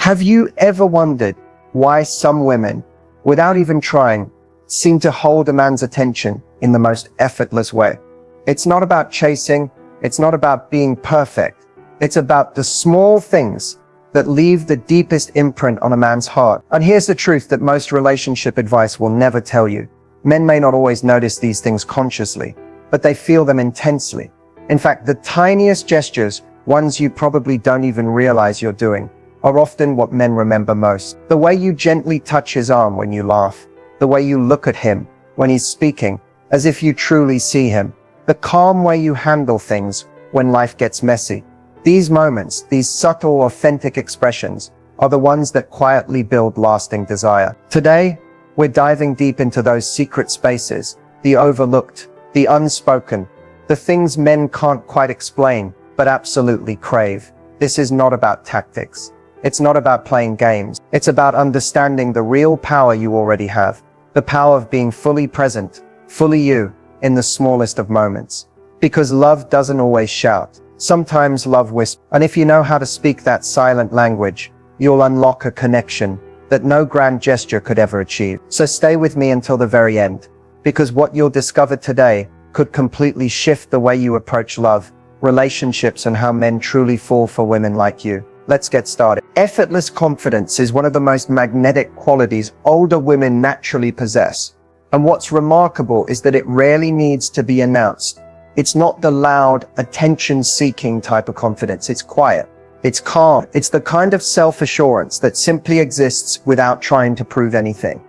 Have you ever wondered why some women, without even trying, seem to hold a man's attention in the most effortless way? It's not about chasing. It's not about being perfect. It's about the small things that leave the deepest imprint on a man's heart. And here's the truth that most relationship advice will never tell you. Men may not always notice these things consciously, but they feel them intensely. In fact, the tiniest gestures, ones you probably don't even realize you're doing, are often what men remember most. The way you gently touch his arm when you laugh, the way you look at him when he's speaking, as if you truly see him, the calm way you handle things when life gets messy. These moments, these subtle, authentic expressions, are the ones that quietly build lasting desire. Today, we're diving deep into those secret spaces, the overlooked, the unspoken, the things men can't quite explain, but absolutely crave. This is not about tactics. It's not about playing games. It's about understanding the real power you already have, the power of being fully present, fully you, in the smallest of moments. Because love doesn't always shout. Sometimes love whispers. And if you know how to speak that silent language, you'll unlock a connection that no grand gesture could ever achieve. So stay with me until the very end, because what you'll discover today could completely shift the way you approach love, relationships, and how men truly fall for women like you. Let's get started. Effortless confidence is one of the most magnetic qualities older women naturally possess. And what's remarkable is that it rarely needs to be announced. It's not the loud, attention-seeking type of confidence. It's quiet. It's calm. It's the kind of self-assurance that simply exists without trying to prove anything.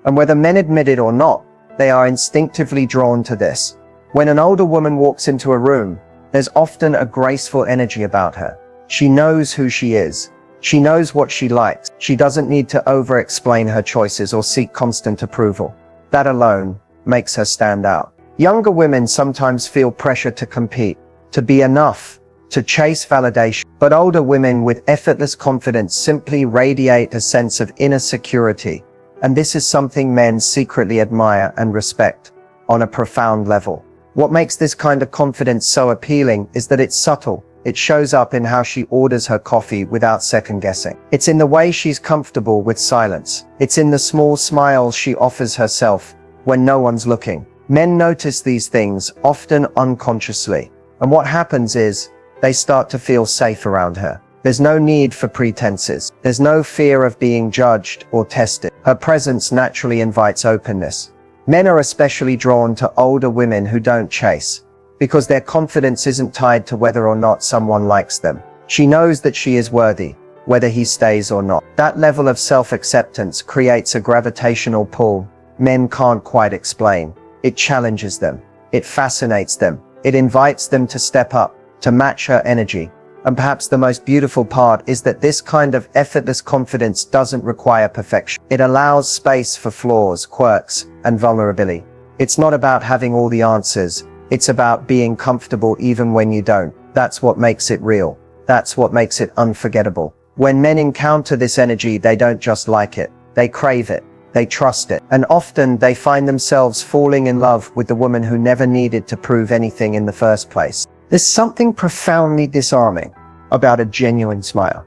And whether men admit it or not, they are instinctively drawn to this. When an older woman walks into a room, there's often a graceful energy about her. She knows who she is. She knows what she likes. She doesn't need to over-explain her choices or seek constant approval. That alone makes her stand out. Younger women sometimes feel pressure to compete, to be enough, to chase validation. But older women with effortless confidence simply radiate a sense of inner security. And this is something men secretly admire and respect on a profound level. What makes this kind of confidence so appealing is that it's subtle. It shows up in how she orders her coffee without second guessing. It's in the way she's comfortable with silence. It's in the small smiles she offers herself when no one's looking. Men notice these things, often unconsciously. And what happens is, they start to feel safe around her. There's no need for pretenses. There's no fear of being judged or tested. Her presence naturally invites openness. Men are especially drawn to older women who don't chase, because their confidence isn't tied to whether or not someone likes them. She knows that she is worthy, whether he stays or not. That level of self-acceptance creates a gravitational pull men can't quite explain. It challenges them. It fascinates them. It invites them to step up, to match her energy. And perhaps the most beautiful part is that this kind of effortless confidence doesn't require perfection. It allows space for flaws, quirks, and vulnerability. It's not about having all the answers. It's about being comfortable even when you don't. That's what makes it real. That's what makes it unforgettable. When men encounter this energy, they don't just like it. They crave it. They trust it. And often they find themselves falling in love with the woman who never needed to prove anything in the first place. There's something profoundly disarming about a genuine smile.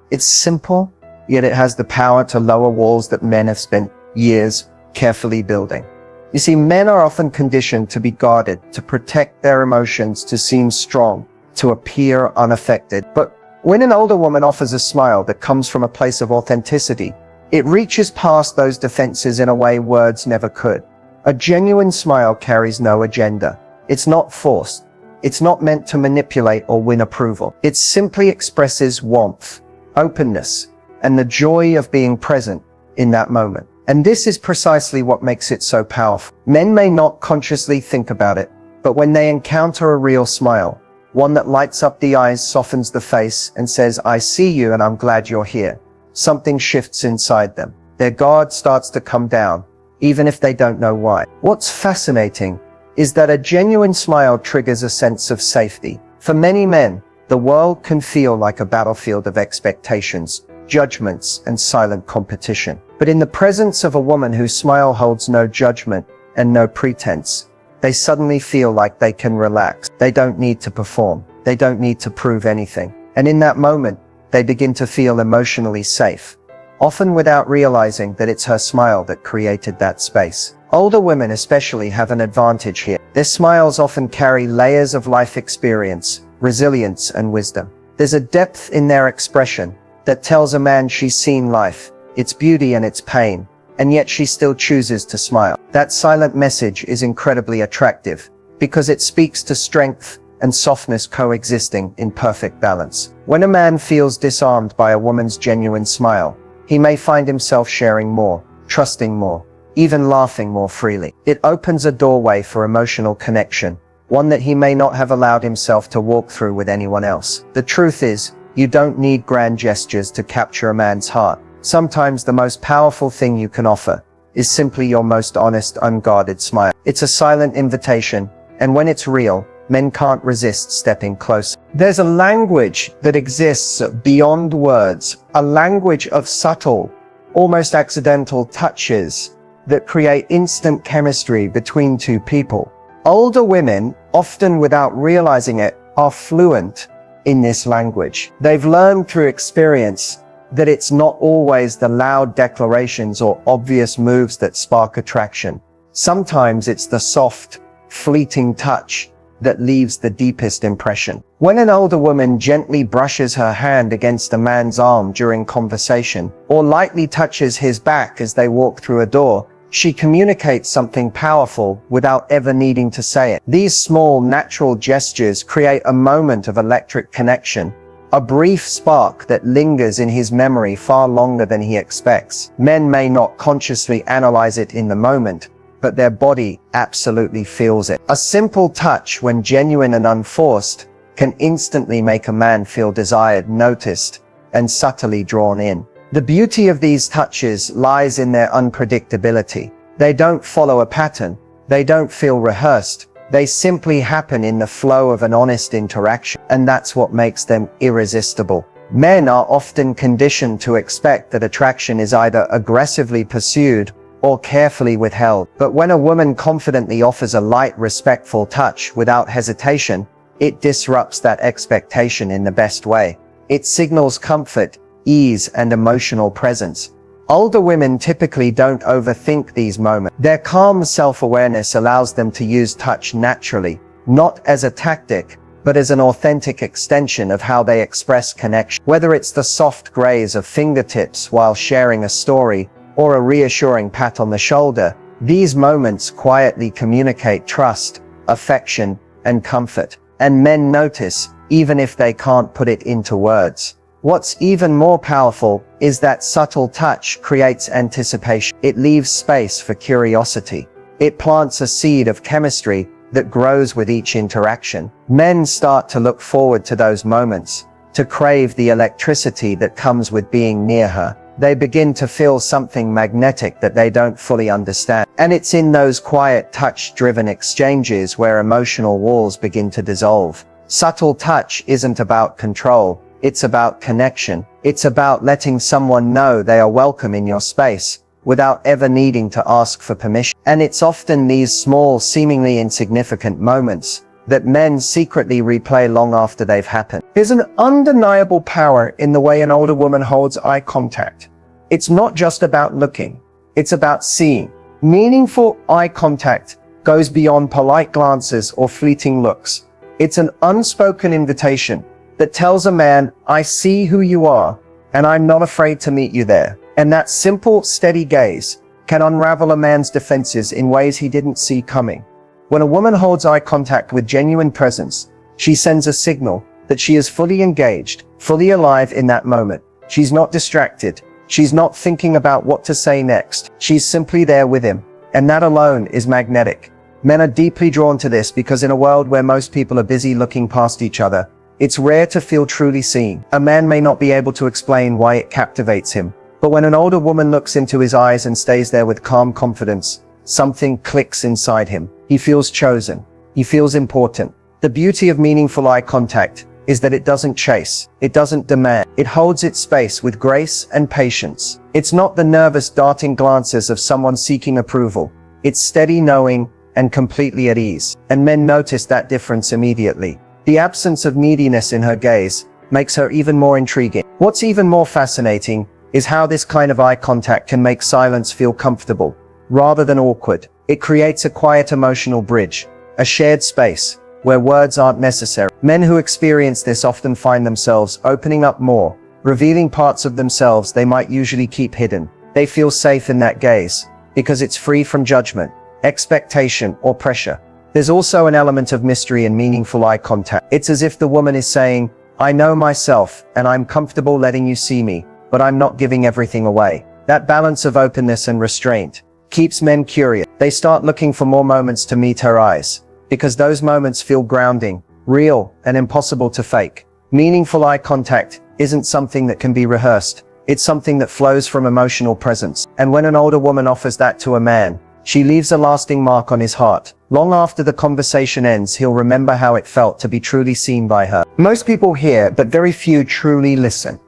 It's simple, yet it has the power to lower walls that men have spent years carefully building. You see, men are often conditioned to be guarded, to protect their emotions, to seem strong, to appear unaffected. But when an older woman offers a smile that comes from a place of authenticity, it reaches past those defenses in a way words never could. A genuine smile carries no agenda. It's not forced. It's not meant to manipulate or win approval. It simply expresses warmth, openness, and the joy of being present in that moment. And this is precisely what makes it so powerful. Men may not consciously think about it, but when they encounter a real smile, one that lights up the eyes, softens the face, and says, "I see you and I'm glad you're here," something shifts inside them. Their guard starts to come down, even if they don't know why. What's fascinating is that a genuine smile triggers a sense of safety. For many men, the world can feel like a battlefield of expectations, judgments, and silent competition. But in the presence of a woman whose smile holds no judgment and no pretense, they suddenly feel like they can relax. They don't need to perform. They don't need to prove anything. And in that moment, they begin to feel emotionally safe, often without realizing that it's her smile that created that space. Older women especially have an advantage here. Their smiles often carry layers of life experience, resilience, and wisdom. There's a depth in their expression that tells a man she's seen life, its beauty and its pain, and yet she still chooses to smile. That silent message is incredibly attractive because it speaks to strength and softness coexisting in perfect balance. When a man feels disarmed by a woman's genuine smile, he may find himself sharing more, trusting more, even laughing more freely. It opens a doorway for emotional connection, one that he may not have allowed himself to walk through with anyone else. The truth is, you don't need grand gestures to capture a man's heart. Sometimes the most powerful thing you can offer is simply your most honest, unguarded smile. It's a silent invitation, and when it's real, men can't resist stepping closer. There's a language that exists beyond words, a language of subtle, almost accidental touches that create instant chemistry between two people. Older women, often without realizing it, are fluent in this language. They've learned through experience that it's not always the loud declarations or obvious moves that spark attraction. Sometimes it's the soft, fleeting touch that leaves the deepest impression. When an older woman gently brushes her hand against a man's arm during conversation, or lightly touches his back as they walk through a door, she communicates something powerful without ever needing to say it. These small, natural gestures create a moment of electric connection, a brief spark that lingers in his memory far longer than he expects. Men may not consciously analyze it in the moment, but their body absolutely feels it. A simple touch, when genuine and unforced, can instantly make a man feel desired, noticed, and subtly drawn in. The beauty of these touches lies in their unpredictability. They don't follow a pattern. They don't feel rehearsed. They simply happen in the flow of an honest interaction, and that's what makes them irresistible. Men are often conditioned to expect that attraction is either aggressively pursued or carefully withheld. But when a woman confidently offers a light, respectful touch without hesitation, it disrupts that expectation in the best way. It signals comfort, ease, and emotional presence. Older women typically don't overthink these moments. Their calm self-awareness allows them to use touch naturally, not as a tactic, but as an authentic extension of how they express connection. Whether it's the soft graze of fingertips while sharing a story, or a reassuring pat on the shoulder, these moments quietly communicate trust, affection, and comfort. And men notice, even if they can't put it into words. What's even more powerful is that subtle touch creates anticipation. It leaves space for curiosity. It plants a seed of chemistry that grows with each interaction. Men start to look forward to those moments, to crave the electricity that comes with being near her. They begin to feel something magnetic that they don't fully understand. And it's in those quiet, touch-driven exchanges where emotional walls begin to dissolve. Subtle touch isn't about control. It's about connection. It's about letting someone know they are welcome in your space without ever needing to ask for permission. And it's often these small, seemingly insignificant moments that men secretly replay long after they've happened. There's an undeniable power in the way an older woman holds eye contact. It's not just about looking. It's about seeing. Meaningful eye contact goes beyond polite glances or fleeting looks. It's an unspoken invitation that tells a man, I see who you are, and I'm not afraid to meet you there. And that simple, steady gaze can unravel a man's defenses in ways he didn't see coming. When a woman holds eye contact with genuine presence, she sends a signal that she is fully engaged, fully alive in that moment. She's not distracted. She's not thinking about what to say next. She's simply there with him. And that alone is magnetic. Men are deeply drawn to this because in a world where most people are busy looking past each other, it's rare to feel truly seen. A man may not be able to explain why it captivates him, but when an older woman looks into his eyes and stays there with calm confidence, something clicks inside him. He feels chosen. He feels important. The beauty of meaningful eye contact is that it doesn't chase. It doesn't demand. It holds its space with grace and patience. It's not the nervous, darting glances of someone seeking approval. It's steady knowing and completely at ease. And men notice that difference immediately. The absence of neediness in her gaze, makes her even more intriguing. What's even more fascinating is how this kind of eye contact can make silence feel comfortable, rather than awkward. It creates a quiet emotional bridge, a shared space, where words aren't necessary. Men who experience this often find themselves opening up more, revealing parts of themselves they might usually keep hidden. They feel safe in that gaze, because it's free from judgment, expectation, or pressure. There's also an element of mystery in meaningful eye contact. It's as if the woman is saying, I know myself, and I'm comfortable letting you see me, but I'm not giving everything away. That balance of openness and restraint keeps men curious. They start looking for more moments to meet her eyes, because those moments feel grounding, real, and impossible to fake. Meaningful eye contact isn't something that can be rehearsed. It's something that flows from emotional presence. And when an older woman offers that to a man, she leaves a lasting mark on his heart. Long after the conversation ends, he'll remember how it felt to be truly seen by her. Most people hear, but very few truly listen.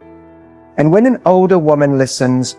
And when an older woman listens,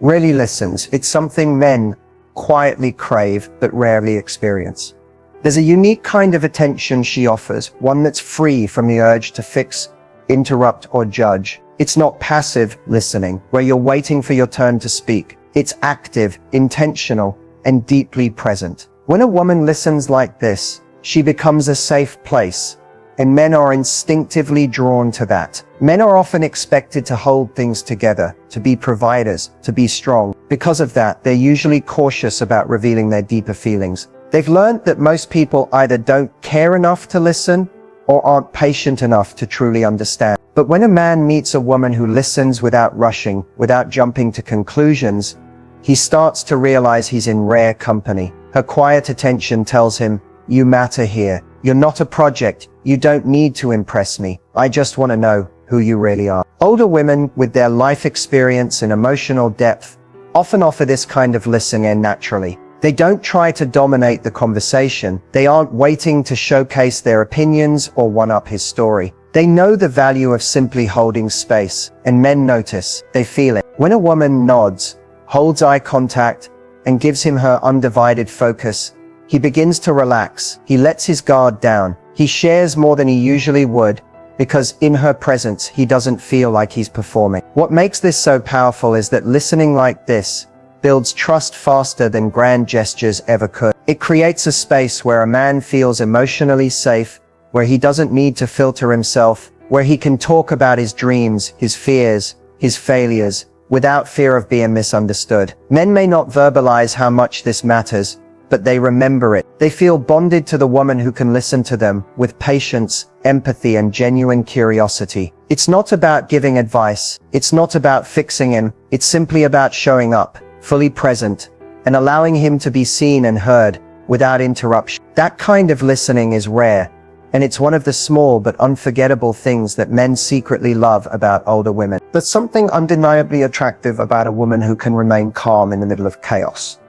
really listens, it's something men quietly crave but rarely experience. There's a unique kind of attention she offers, one that's free from the urge to fix, interrupt, or judge. It's not passive listening, where you're waiting for your turn to speak. It's active, intentional, and deeply present. When a woman listens like this, she becomes a safe place, and men are instinctively drawn to that. Men are often expected to hold things together, to be providers, to be strong. Because of that, they're usually cautious about revealing their deeper feelings. They've learned that most people either don't care enough to listen or aren't patient enough to truly understand. But when a man meets a woman who listens without rushing, without jumping to conclusions, he starts to realize he's in rare company. Her quiet attention tells him, you matter here. You're not a project. You don't need to impress me. I just want to know who you really are. Older women, with their life experience and emotional depth, often offer this kind of listening naturally. They don't try to dominate the conversation. They aren't waiting to showcase their opinions or one-up his story. They know the value of simply holding space, and men notice. They feel it. When a woman nods, holds eye contact, and gives him her undivided focus, he begins to relax. He lets his guard down. He shares more than he usually would, because in her presence, he doesn't feel like he's performing. What makes this so powerful is that listening like this builds trust faster than grand gestures ever could. It creates a space where a man feels emotionally safe, where he doesn't need to filter himself, where he can talk about his dreams, his fears, his failures, without fear of being misunderstood. Men may not verbalize how much this matters, but they remember it. They feel bonded to the woman who can listen to them with patience, empathy, and genuine curiosity. It's not about giving advice. It's not about fixing him. It's simply about showing up, fully present, and allowing him to be seen and heard without interruption. That kind of listening is rare, and it's one of the small but unforgettable things that men secretly love about older women. There's something undeniably attractive about a woman who can remain calm in the middle of chaos.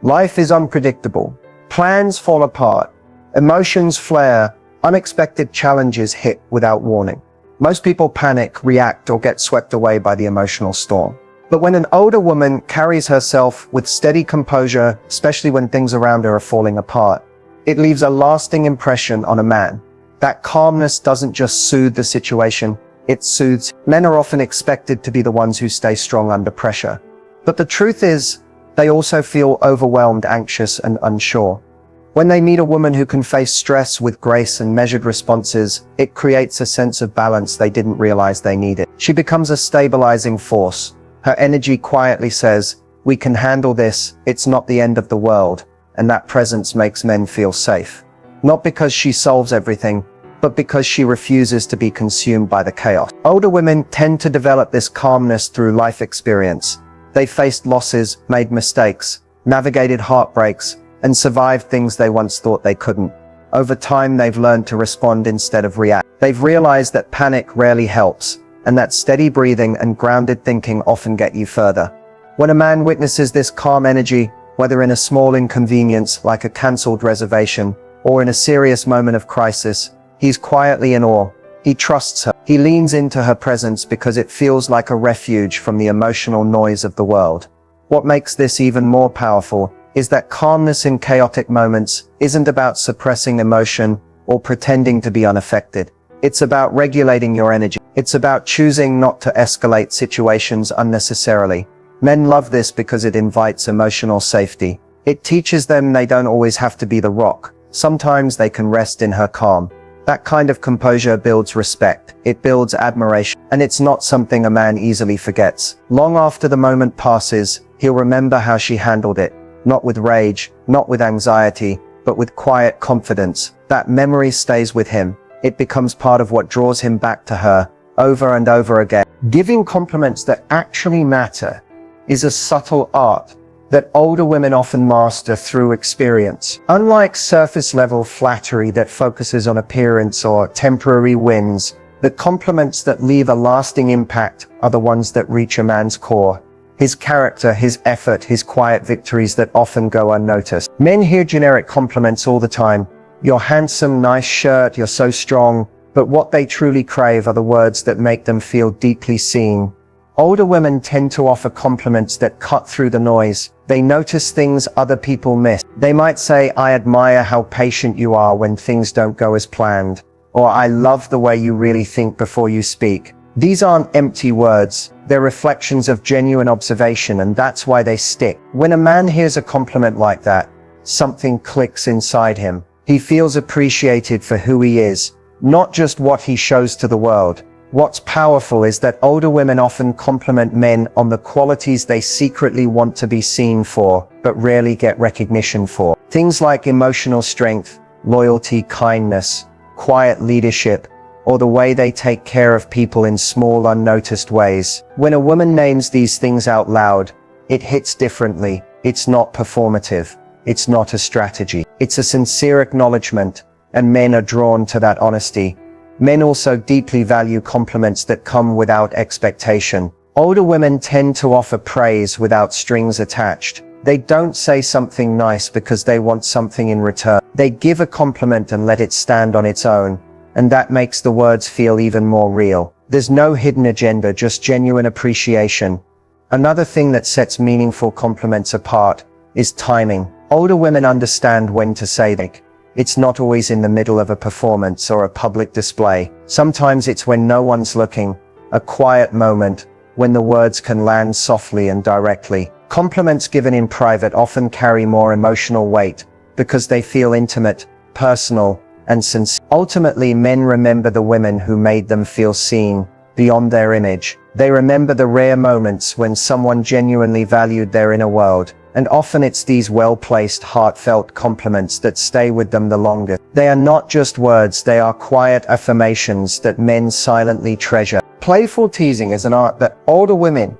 Life is unpredictable. Plans fall apart. Emotions flare. Unexpected challenges hit without warning. Most people panic, react, or get swept away by the emotional storm. But when an older woman carries herself with steady composure, especially when things around her are falling apart, it leaves a lasting impression on a man. That calmness doesn't just soothe the situation, it soothes. Men are often expected to be the ones who stay strong under pressure. But the truth is, they also feel overwhelmed, anxious, and unsure. When they meet a woman who can face stress with grace and measured responses, it creates a sense of balance they didn't realize they needed. She becomes a stabilizing force. Her energy quietly says, we can handle this, it's not the end of the world. And that presence makes men feel safe. Not because she solves everything, but because she refuses to be consumed by the chaos. Older women tend to develop this calmness through life experience. They faced losses, made mistakes, navigated heartbreaks, and survived things they once thought they couldn't. Over time, they've learned to respond instead of react. They've realized that panic rarely helps, and that steady breathing and grounded thinking often get you further. When a man witnesses this calm energy, whether in a small inconvenience like a cancelled reservation, or in a serious moment of crisis, he's quietly in awe. He trusts her. He leans into her presence because it feels like a refuge from the emotional noise of the world. What makes this even more powerful is that calmness in chaotic moments isn't about suppressing emotion or pretending to be unaffected. It's about regulating your energy. It's about choosing not to escalate situations unnecessarily. Men love this because it invites emotional safety. It teaches them they don't always have to be the rock. Sometimes they can rest in her calm. That kind of composure builds respect. It builds admiration. And it's not something a man easily forgets. Long after the moment passes, he'll remember how she handled it. Not with rage, not with anxiety, but with quiet confidence. That memory stays with him. It becomes part of what draws him back to her, over and over again. Giving compliments that actually matter is a subtle art that older women often master through experience. Unlike surface-level flattery that focuses on appearance or temporary wins, the compliments that leave a lasting impact are the ones that reach a man's core. His character, his effort, his quiet victories that often go unnoticed. Men hear generic compliments all the time. You're handsome, nice shirt, you're so strong. But what they truly crave are the words that make them feel deeply seen. Older women tend to offer compliments that cut through the noise. They notice things other people miss. They might say, "I admire how patient you are when things don't go as planned," or "I love the way you really think before you speak." These aren't empty words. They're reflections of genuine observation, and that's why they stick. When a man hears a compliment like that, something clicks inside him. He feels appreciated for who he is, not just what he shows to the world. What's powerful is that older women often compliment men on the qualities they secretly want to be seen for, but rarely get recognition for. Things like emotional strength, loyalty, kindness, quiet leadership, or the way they take care of people in small, unnoticed ways. When a woman names these things out loud, it hits differently. It's not performative. It's not a strategy. It's a sincere acknowledgement, and men are drawn to that honesty. Men also deeply value compliments that come without expectation. Older women tend to offer praise without strings attached. They don't say something nice because they want something in return. They give a compliment and let it stand on its own, and that makes the words feel even more real. There's no hidden agenda, just genuine appreciation. Another thing that sets meaningful compliments apart is timing. Older women understand when to say them. It's not always in the middle of a performance or a public display. Sometimes it's when no one's looking, a quiet moment, when the words can land softly and directly. Compliments given in private often carry more emotional weight because they feel intimate, personal, and sincere. Ultimately, men remember the women who made them feel seen, beyond their image. They remember the rare moments when someone genuinely valued their inner world. And often it's these well-placed, heartfelt compliments that stay with them the longest. They are not just words, they are quiet affirmations that men silently treasure. Playful teasing is an art that older women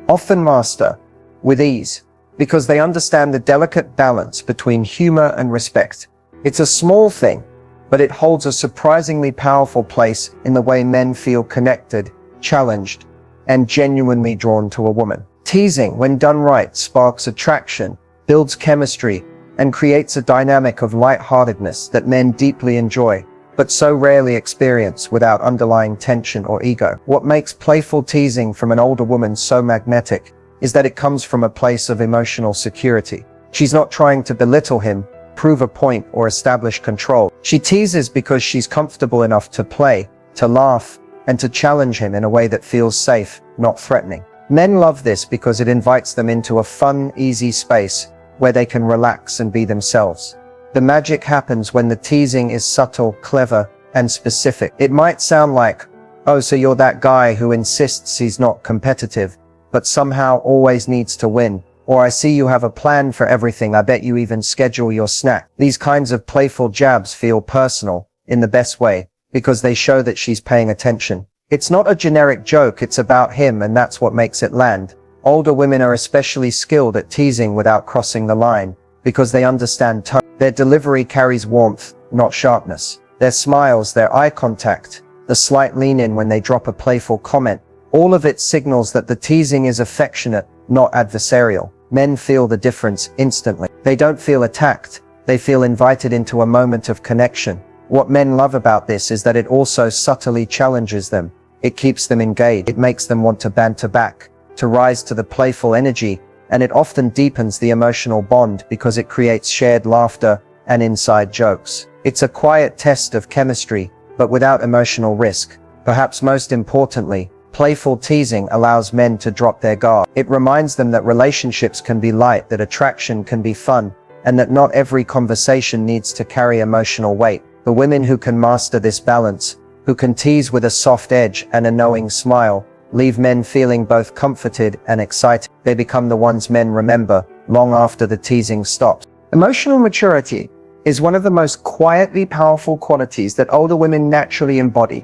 often master with ease because they understand the delicate balance between humor and respect. It's a small thing, but it holds a surprisingly powerful place in the way men feel connected, challenged, and genuinely drawn to a woman. Teasing, when done right, sparks attraction, builds chemistry, and creates a dynamic of lightheartedness that men deeply enjoy, but so rarely experience without underlying tension or ego. What makes playful teasing from an older woman so magnetic is that it comes from a place of emotional security. She's not trying to belittle him, prove a point, or establish control. She teases because she's comfortable enough to play, to laugh, and to challenge him in a way that feels safe, not threatening. Men love this because it invites them into a fun, easy space where they can relax and be themselves. The magic happens when the teasing is subtle, clever, and specific. It might sound like, "Oh, so you're that guy who insists he's not competitive, but somehow always needs to win." Or, "I see you have a plan for everything. I bet you even schedule your snack." These kinds of playful jabs feel personal, in the best way, because they show that she's paying attention. It's not a generic joke, it's about him, and that's what makes it land. Older women are especially skilled at teasing without crossing the line, because they understand tone. Their delivery carries warmth, not sharpness. Their smiles, their eye contact, the slight lean in when they drop a playful comment, all of it signals that the teasing is affectionate, not adversarial. Men feel the difference instantly. They don't feel attacked, they feel invited into a moment of connection. What men love about this is that it also subtly challenges them. It keeps them engaged. It makes them want to banter back, to rise to the playful energy, and it often deepens the emotional bond because it creates shared laughter and inside jokes. It's a quiet test of chemistry, but without emotional risk. Perhaps most importantly, playful teasing allows men to drop their guard. It reminds them that relationships can be light, that attraction can be fun, and that not every conversation needs to carry emotional weight. The women who can master this balance, who can tease with a soft edge and a knowing smile, leave men feeling both comforted and excited. They become the ones men remember long after the teasing stops. Emotional maturity is one of the most quietly powerful qualities that older women naturally embody,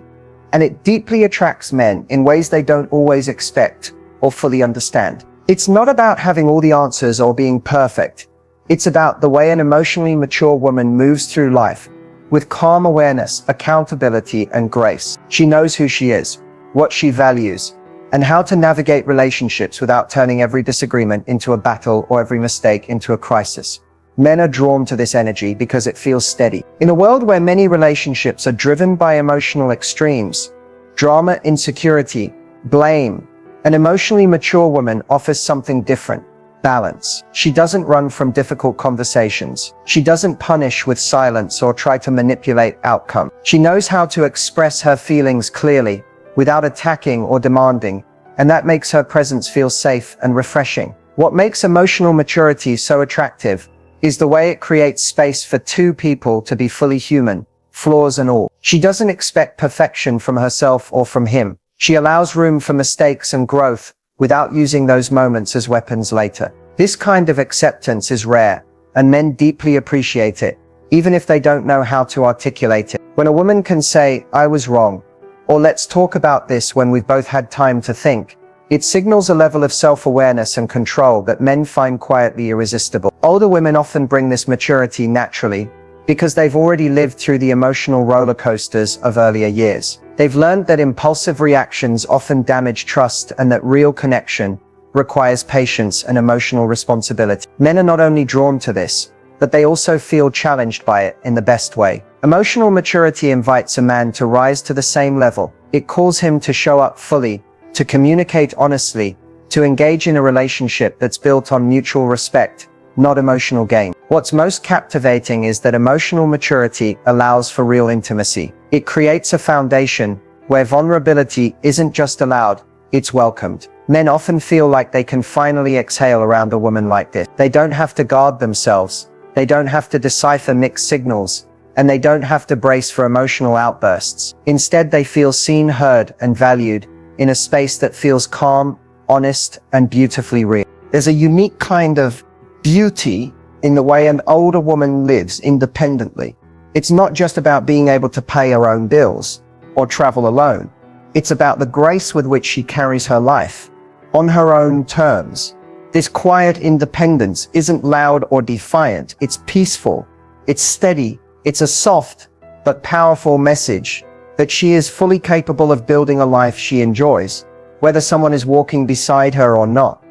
and it deeply attracts men in ways they don't always expect or fully understand. It's not about having all the answers or being perfect. It's about the way an emotionally mature woman moves through life with calm awareness, accountability, and grace. She knows who she is, what she values, and how to navigate relationships without turning every disagreement into a battle or every mistake into a crisis. Men are drawn to this energy because it feels steady. In a world where many relationships are driven by emotional extremes, drama, insecurity, blame, an emotionally mature woman offers something different: balance. She doesn't run from difficult conversations. She doesn't punish with silence or try to manipulate outcome. She knows how to express her feelings clearly without attacking or demanding, and that makes her presence feel safe and refreshing. What makes emotional maturity so attractive is the way it creates space for two people to be fully human, flaws and all. She doesn't expect perfection from herself or from him. She allows room for mistakes and growth without using those moments as weapons later. This kind of acceptance is rare, and men deeply appreciate it, even if they don't know how to articulate it. When a woman can say, "I was wrong," or "let's talk about this when we've both had time to think," it signals a level of self-awareness and control that men find quietly irresistible. Older women often bring this maturity naturally because they've already lived through the emotional roller coasters of earlier years. They've learned that impulsive reactions often damage trust and that real connection requires patience and emotional responsibility. Men are not only drawn to this, but they also feel challenged by it in the best way. Emotional maturity invites a man to rise to the same level. It calls him to show up fully, to communicate honestly, to engage in a relationship that's built on mutual respect, not emotional gain. What's most captivating is that emotional maturity allows for real intimacy. It creates a foundation where vulnerability isn't just allowed, it's welcomed. Men often feel like they can finally exhale around a woman like this. They don't have to guard themselves, they don't have to decipher mixed signals, and they don't have to brace for emotional outbursts. Instead, they feel seen, heard, and valued in a space that feels calm, honest, and beautifully real. There's a unique kind of beauty in the way an older woman lives independently. It's not just about being able to pay her own bills or travel alone. It's about the grace with which she carries her life on her own terms. This quiet independence isn't loud or defiant. It's peaceful. It's steady. It's a soft but powerful message that she is fully capable of building a life she enjoys, whether someone is walking beside her or not.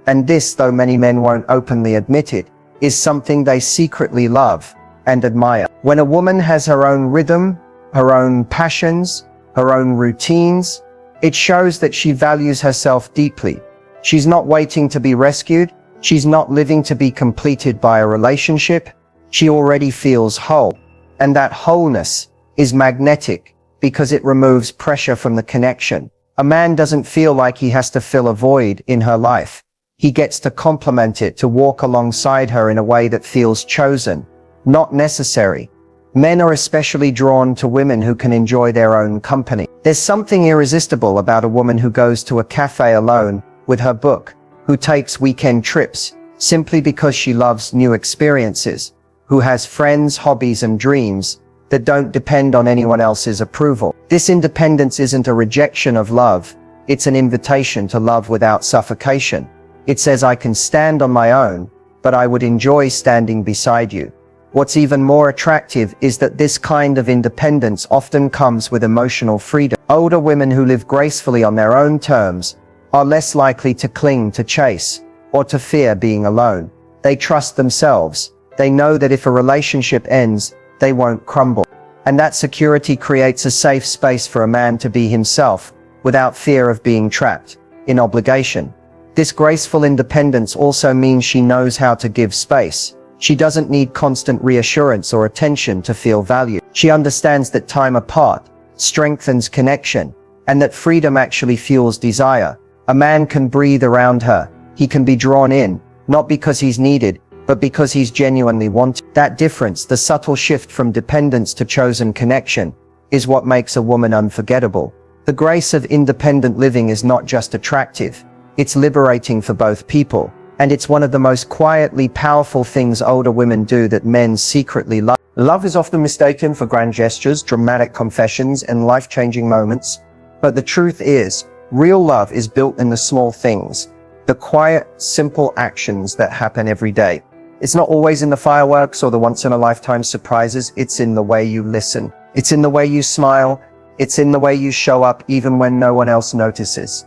And this, though many men won't openly admit it, is something they secretly love and admire. When a woman has her own rhythm, her own passions, her own routines, it shows that she values herself deeply. She's not waiting to be rescued. She's not living to be completed by a relationship. She already feels whole. And that wholeness is magnetic because it removes pressure from the connection. A man doesn't feel like he has to fill a void in her life. He gets to complement it, to walk alongside her in a way that feels chosen, not necessary. Men are especially drawn to women who can enjoy their own company. There's something irresistible about a woman who goes to a cafe alone with her book, who takes weekend trips simply because she loves new experiences, who has friends, hobbies, and dreams that don't depend on anyone else's approval. This independence isn't a rejection of love. It's an invitation to love without suffocation. It says, I can stand on my own, but I would enjoy standing beside you. What's even more attractive is that this kind of independence often comes with emotional freedom. Older women who live gracefully on their own terms are less likely to cling to chase or to fear being alone. They trust themselves. They know that if a relationship ends, they won't crumble. And that security creates a safe space for a man to be himself without fear of being trapped in obligation. This graceful independence also means she knows how to give space. She doesn't need constant reassurance or attention to feel valued. She understands that time apart strengthens connection, and that freedom actually fuels desire. A man can breathe around her. He can be drawn in, not because he's needed, but because he's genuinely wanted. That difference, the subtle shift from dependence to chosen connection, is what makes a woman unforgettable. The grace of independent living is not just attractive, it's liberating for both people. And it's one of the most quietly powerful things older women do that men secretly love. Love is often mistaken for grand gestures, dramatic confessions, and life-changing moments. But the truth is, real love is built in the small things, the quiet, simple actions that happen every day. It's not always in the fireworks or the once-in-a-lifetime surprises. It's in the way you listen. It's in the way you smile. It's in the way you show up even when no one else notices.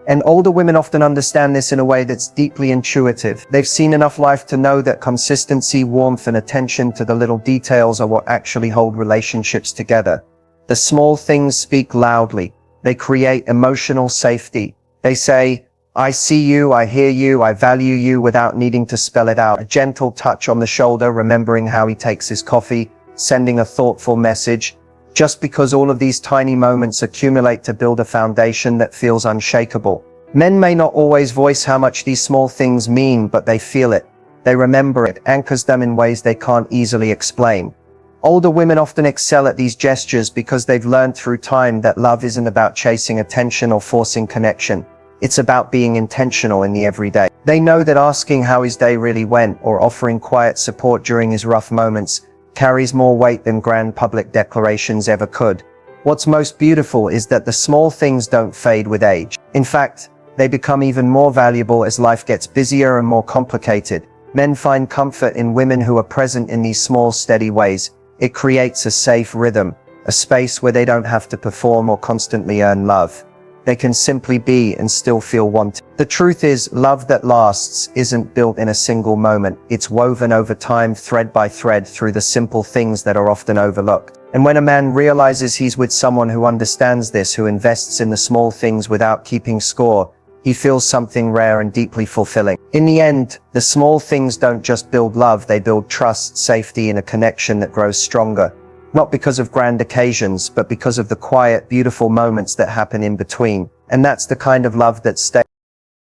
And older women often understand this in a way that's deeply intuitive. They've seen enough life to know that consistency, warmth, and attention to the little details are what actually hold relationships together. The small things speak loudly. They create emotional safety. They say, I see you, I hear you, I value you, without needing to spell it out. A gentle touch on the shoulder, remembering how he takes his coffee, sending a thoughtful message. Just because all of these tiny moments accumulate to build a foundation that feels unshakable. Men may not always voice how much these small things mean, but they feel it. They remember it, anchors them in ways they can't easily explain. Older women often excel at these gestures because they've learned through time that love isn't about chasing attention or forcing connection. It's about being intentional in the everyday. They know that asking how his day really went or offering quiet support during his rough moments carries more weight than grand public declarations ever could. What's most beautiful is that the small things don't fade with age. In fact, they become even more valuable as life gets busier and more complicated. Men find comfort in women who are present in these small, steady ways. It creates a safe rhythm, a space where they don't have to perform or constantly earn love. They can simply be and still feel wanted. The truth is, love that lasts isn't built in a single moment. It's woven over time, thread by thread, through the simple things that are often overlooked. And when a man realizes he's with someone who understands this, who invests in the small things without keeping score, he feels something rare and deeply fulfilling. In the end, the small things don't just build love, they build trust, safety, and a connection that grows stronger. Not because of grand occasions, but because of the quiet, beautiful moments that happen in between. And that's the kind of love that stays.